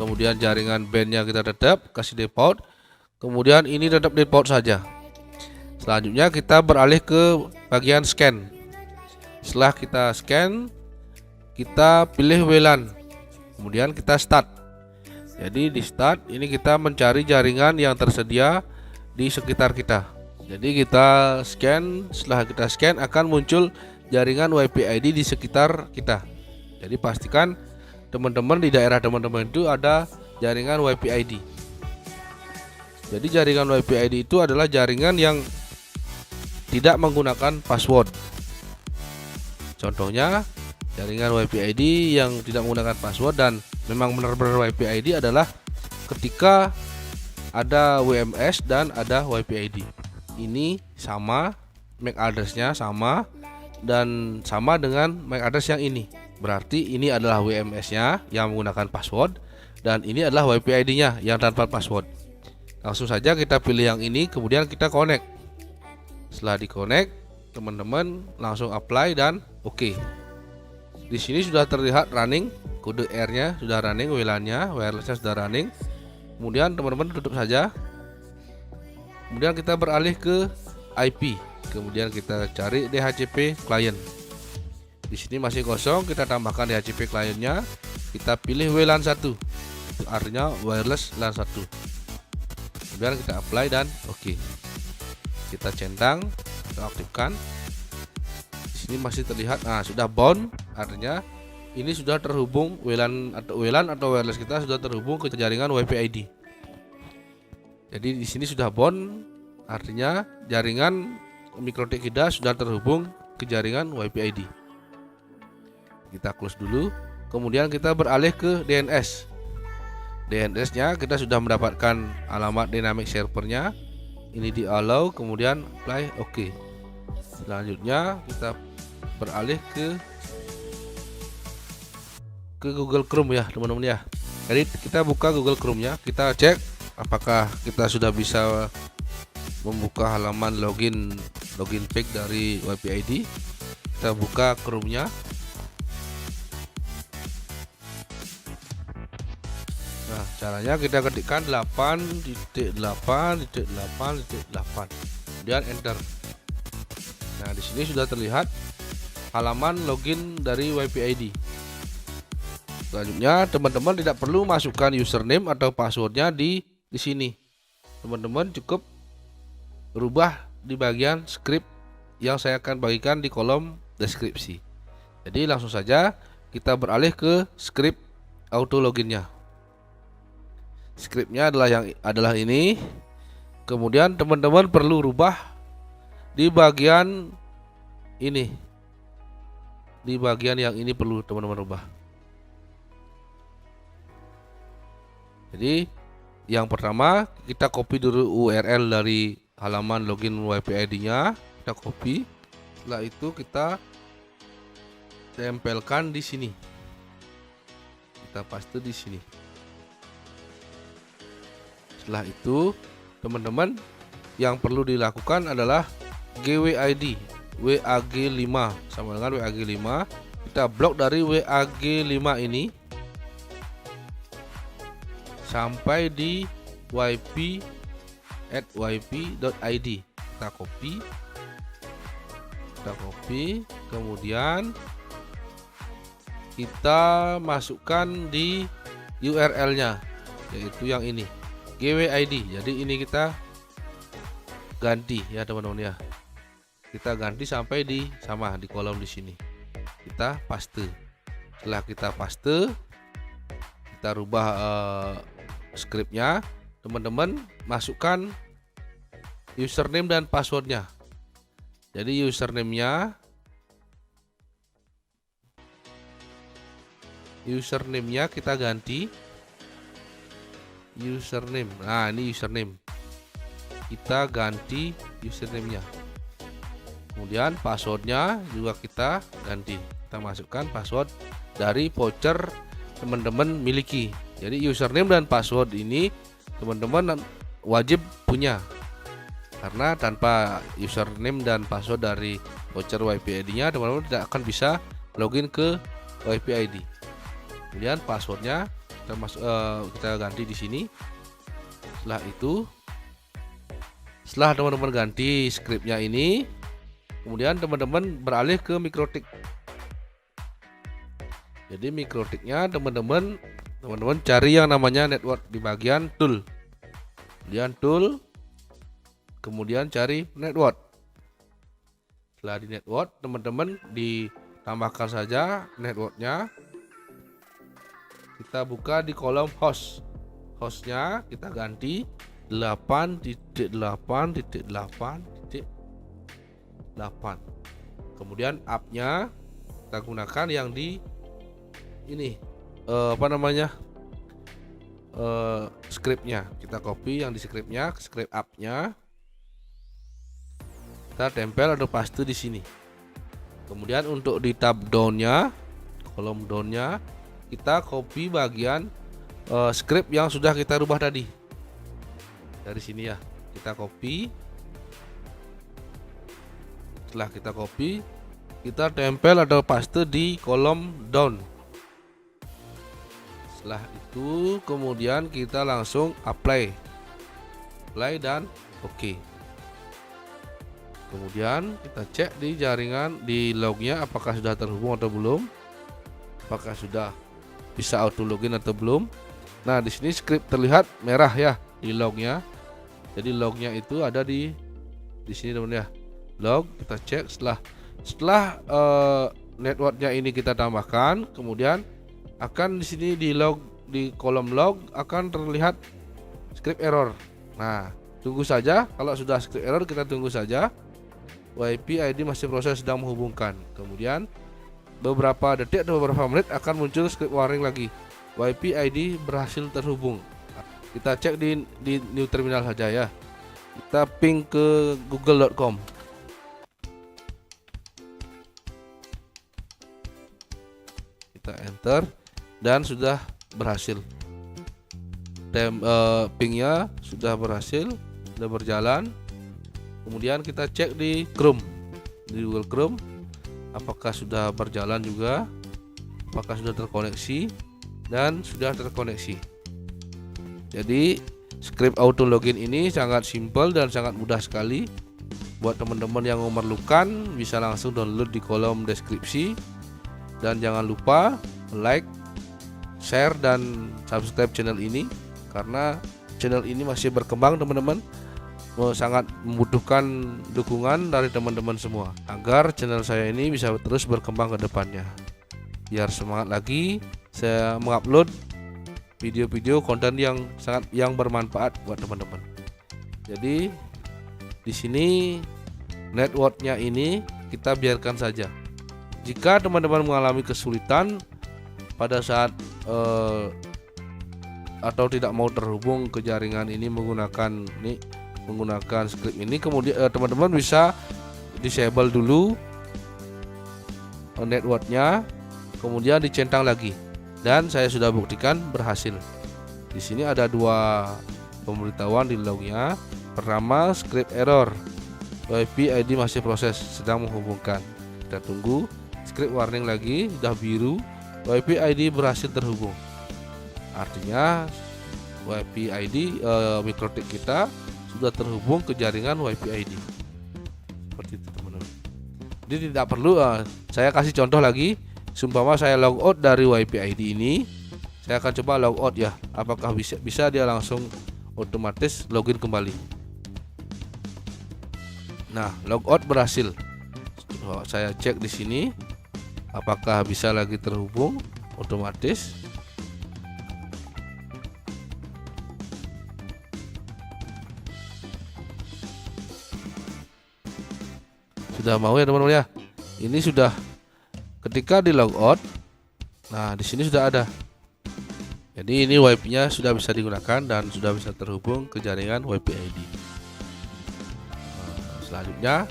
kemudian jaringan bandnya kita tetap kasih default, kemudian ini tetap default saja. Selanjutnya kita beralih ke bagian scan. Setelah kita scan, kita pilih WLAN, kemudian kita start. Jadi di start ini kita mencari jaringan yang tersedia di sekitar kita. Jadi kita scan, setelah kita scan akan muncul jaringan WiFi ID di sekitar kita. Jadi pastikan teman-teman di daerah teman-teman itu ada jaringan WiFi ID. Jadi jaringan WiFi ID itu adalah jaringan yang tidak menggunakan password. Contohnya jaringan WiFi ID yang tidak menggunakan password dan memang benar-benar WiFi ID adalah ketika ada WMS dan ada WiFi ID. Ini sama, MAC address-nya sama dan sama dengan MAC address yang ini. Berarti ini adalah WMS-nya yang menggunakan password dan ini adalah WiFi ID-nya yang tanpa password. Langsung saja kita pilih yang ini, kemudian kita connect. Setelah di connect, teman-teman langsung apply dan oke. Di sini sudah terlihat running, kode R-nya sudah running, WLAN-nya, wireless-nya sudah running. Kemudian teman-teman tutup saja. Kemudian kita beralih ke IP. Kemudian kita cari DHCP client. Di sini masih kosong, kita tambahkan DHCP client-nya. Kita pilih WLAN 1. Itu artinya wireless LAN 1. Kemudian kita apply dan oke. Kita centang, kita aktifkan. Di sini masih terlihat, sudah bound, artinya ini sudah terhubung WLAN atau wireless kita sudah terhubung ke jaringan WiFi ID. Jadi di sini sudah bound, artinya jaringan MikroTik kita sudah terhubung ke jaringan WiFi ID. Kita close dulu, kemudian kita beralih ke DNS. DNS-nya kita sudah mendapatkan alamat dynamic servernya. Ini di allow, kemudian apply oke. Selanjutnya kita beralih ke Google Chrome ya teman-teman ya. Jadi kita buka Google Chrome-nya, kita cek apakah kita sudah bisa membuka halaman login page dari WiFi ID. Kita buka Chrome-nya. Nah, caranya kita ketikkan 8.8.8.8, kemudian enter. Nah, di sini sudah terlihat halaman login dari WiFi ID. Selanjutnya, teman-teman tidak perlu masukkan username atau passwordnya di sini. Teman-teman cukup rubah di bagian script yang saya akan bagikan di kolom deskripsi. Jadi langsung saja kita beralih ke script auto loginnya. Scriptnya adalah ini. Kemudian teman-teman perlu rubah di bagian ini. Di bagian yang ini perlu teman-teman rubah. Jadi yang pertama kita copy dulu URL dari halaman login WiFi ID-nya, kita copy. Setelah itu kita tempelkan di sini. Kita paste di sini. Setelah itu teman-teman yang perlu dilakukan adalah GWID WAG5 sama dengan WAG5. Kita blok dari WAG5 ini sampai di wifi@wifi.id. Kita copy, kemudian kita masukkan di URL-nya, yaitu yang ini, GWID. Jadi ini kita ganti ya teman-teman ya. Kita ganti sampai di kolom di sini. Kita paste. Setelah kita paste, kita rubah scriptnya. Teman-teman masukkan username dan passwordnya. Jadi username-nya kita ganti username. Nah, ini username. Kita ganti username-nya. Kemudian passwordnya juga kita ganti. Kita masukkan password dari voucher teman-teman miliki. Jadi username dan password ini teman-teman wajib punya. Karena tanpa username dan password dari voucher WiFi ID-nya, teman-teman tidak akan bisa login ke WiFi ID. Kemudian passwordnya kita ganti di sini. Setelah teman-teman ganti scriptnya ini, kemudian teman-teman beralih ke mikrotik. Jadi mikrotiknya teman-teman cari yang namanya network di bagian tool, kemudian cari network. Setelah di network, teman-teman ditambahkan saja networknya. Kita buka di kolom hostnya kita ganti 8.8.8.8. kemudian app-nya kita gunakan yang di ini scriptnya. Kita copy yang di scriptnya ke script app-nya, kita tempel atau paste di sini. Kemudian untuk di tab down-nya, kolom down-nya, kita copy bagian script yang sudah kita rubah tadi. Dari sini ya, kita copy. Setelah kita copy, kita tempel atau paste di kolom down. Setelah itu kemudian kita langsung apply dan oke. Kemudian kita cek di jaringan, di lognya apakah sudah terhubung atau belum, apakah sudah bisa auto login atau belum. Nah, di sini script terlihat merah ya di lognya. Jadi lognya itu ada di sini teman ya. Log kita cek setelah networknya ini kita tambahkan, kemudian akan di sini di kolom log akan terlihat script error. Nah, tunggu saja. Kalau sudah script error, kita tunggu saja. WiFi ID masih proses sedang menghubungkan. Kemudian beberapa detik atau beberapa menit akan muncul script warning lagi. WiFi ID berhasil terhubung. Kita cek di new terminal saja ya. Kita ping ke google.com. Kita enter dan sudah berhasil. Pingnya sudah berhasil, sudah berjalan. Kemudian kita cek di Chrome, di Google Chrome, apakah sudah berjalan juga, apakah sudah terkoneksi, dan sudah terkoneksi. Jadi script auto login ini sangat simpel dan sangat mudah sekali. Buat teman-teman yang memerlukan bisa langsung download di kolom deskripsi. Dan jangan lupa like, share, dan subscribe channel ini, karena channel ini masih berkembang teman-teman. Sangat membutuhkan dukungan dari teman-teman semua agar channel saya ini bisa terus berkembang ke depannya. Biar semangat lagi saya mengupload video-video konten yang bermanfaat buat teman-teman. Jadi di sini networknya ini kita biarkan saja. Jika teman-teman mengalami kesulitan pada saat atau tidak mau terhubung ke jaringan ini menggunakan script ini, kemudian teman-teman bisa disable dulu networknya, kemudian dicentang lagi, dan saya sudah buktikan berhasil. Di sini ada dua pemberitahuan di lognya. Pertama, script error, WiFi ID masih proses sedang menghubungkan. Kita tunggu. Script warning lagi, sudah biru, WiFi ID berhasil terhubung. Artinya WiFi ID mikrotik kita sudah terhubung ke jaringan WiFi ID. Seperti itu teman-teman. Jadi tidak perlu saya kasih contoh lagi. Sumpama saya logout dari WiFi ID ini, saya akan coba logout ya. Apakah bisa dia langsung otomatis login kembali. Nah, logout berhasil. Saya cek di sini apakah bisa lagi terhubung otomatis. Sudah mau ya teman-teman ya. Ini sudah ketika di logout. Nah, di sini sudah ada. Jadi ini WiFi-nya sudah bisa digunakan dan sudah bisa terhubung ke jaringan WiFi ID. Selanjutnya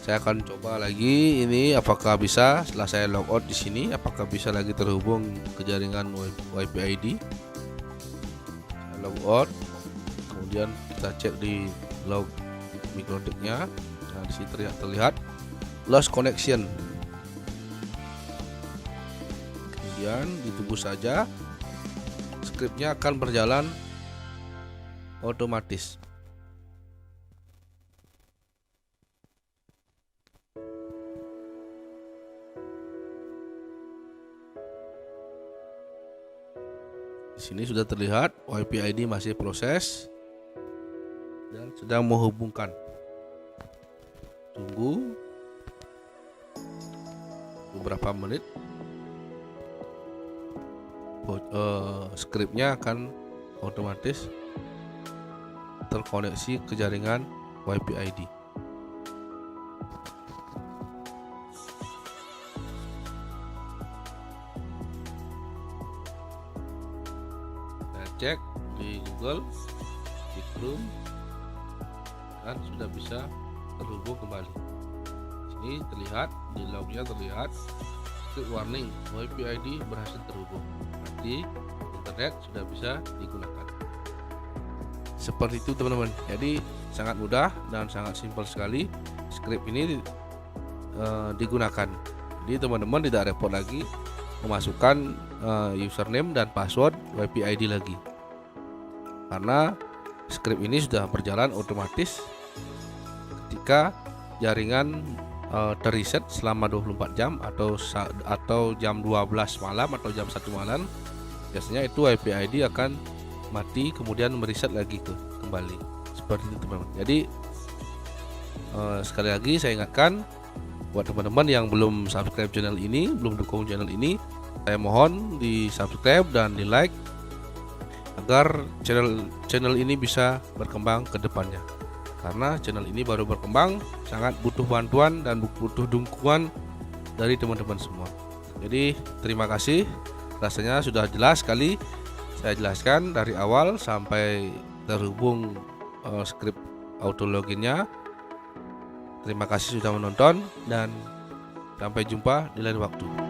saya akan coba lagi ini apakah bisa setelah saya logout di sini, apakah bisa lagi terhubung ke jaringan WiFi ID. Saya logout, kemudian kita cek di log mikrotiknya. Nah, di sini terlihat lost connection. kemudian ditunggu saja, skripnya akan berjalan otomatis. Di sini sudah terlihat WiFi ID masih proses dan sedang menghubungkan. Tunggu beberapa menit, skripnya akan otomatis terkoneksi ke jaringan WiFi ID. Cek di Google, di Chrome, dan sudah bisa terhubung kembali. Sini terlihat di lognya terlihat script warning WiFi ID berhasil terhubung. Berarti internet sudah bisa digunakan. Seperti itu teman-teman. Jadi sangat mudah dan sangat simpel sekali script ini digunakan. Jadi teman-teman tidak repot lagi memasukkan username dan password WiFi ID lagi, karena script ini sudah berjalan otomatis ketika jaringan terreset selama 24 jam atau jam 12 malam atau jam 1 malam. Biasanya itu WiFi ID akan mati kemudian mereset lagi kembali. Seperti itu teman-teman. Jadi sekali lagi saya ingatkan buat teman-teman yang belum subscribe channel ini, belum dukung channel ini, saya mohon di subscribe dan di like agar channel ini bisa berkembang ke depannya. Karena channel ini baru berkembang, sangat butuh bantuan dan butuh dukungan dari teman-teman semua. Jadi terima kasih, rasanya sudah jelas sekali saya jelaskan dari awal sampai terhubung script auto loginnya. Terima kasih sudah menonton dan sampai jumpa di lain waktu.